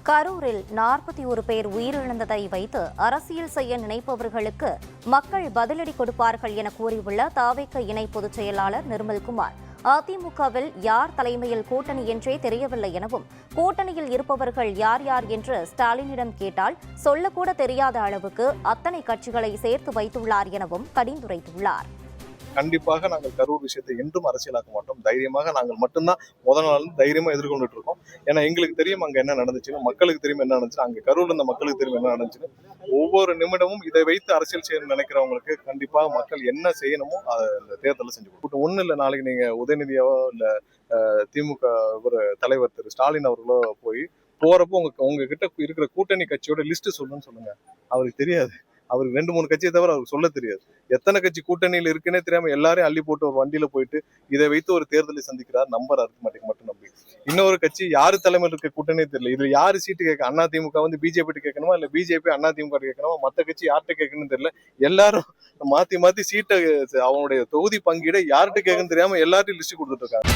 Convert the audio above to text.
கரூரில் 41 பேர் உயிரிழந்ததை வைத்து அரசியல் செய்ய நினைப்பவர்களுக்கு மக்கள் பதிலடி கொடுப்பார்கள் என கூறியுள்ள தவிக இணை பொதுச் செயலாளர் நிர்மல்குமார், அதிமுகவில் யார் தலைமையில் கூட்டணி என்றே தெரியவில்லை எனவும், கூட்டணியில் இருப்பவர்கள் யார் யார் என்று ஸ்டாலினிடம் கேட்டால் சொல்லக்கூட தெரியாத அளவுக்கு அத்தனை கட்சிகளை சேர்த்து வைத்துள்ளார் எனவும் கடிந்துரைத்துள்ளார். கண்டிப்பாக நாங்கள் கரூர் விஷயத்தை என்றும் அரசியலாக்க மாட்டோம். தைரியமாக நாங்கள் மட்டும்தான் முதல் நாள் தைரியமா எதிர்கொண்டுட்டு இருக்கோம். ஏன்னா எங்களுக்கு தெரியும் அங்க என்ன நடந்துச்சுன்னு, மக்களுக்கு தெரியும் என்ன நடந்துச்சு, அங்க கரூர்ல இருந்த மக்களுக்கு தெரியும் என்ன நடந்துச்சுன்னு. ஒவ்வொரு நிமிடமும் இதை வைத்து அரசியல் செய்ய நினைக்கிறவங்களுக்கு கண்டிப்பாக மக்கள் என்ன செய்யணுமோ அந்த தேர்தலில் செஞ்சு கொடுக்கும். ஒன்றும் இல்லை, நாளைக்கு நீங்க உதயநிதியாவோ இல்ல திமுக ஒரு தலைவர் திரு ஸ்டாலின் அவர்களோ போறப்போ உங்ககிட்ட இருக்கிற கூட்டணி கட்சியோட லிஸ்ட் சொல்லுங்க. அவருக்கு தெரியாது. அவருக்கு 2-3 கட்சியை தவிர அவருக்கு சொல்ல தெரியாது. எத்தனை கட்சி கூட்டணியில் இருக்குன்னே தெரியாம எல்லாரையும் அள்ளி போட்டு ஒரு வண்டியில போயிட்டு இதை வைத்து ஒரு தேர்தலை சந்திக்கிறார். நம்பர் அரித்மெட்டிக் மட்டும் நம்பி இன்னொரு கட்சி யாரு தலைமையில் இருக்க கூட்டணியே தெரியல. இதுல யாரு சீட்டு கேட்க, அதிமுக பிஜேபி கேட்கணுமா இல்ல பிஜேபி அதிமுக கேட்கணுமா, மத்த கட்சி யார்கிட்ட கேட்கணும்னு தெரியல. எல்லாரும் மாத்தி சீட்டை அவனுடைய தொகுதி பங்கீட யார்கிட்ட கேட்கணும்னு தெரியாம எல்லார்ட்டையும் லிஸ்ட் கொடுத்துட்டு இருக்காங்க.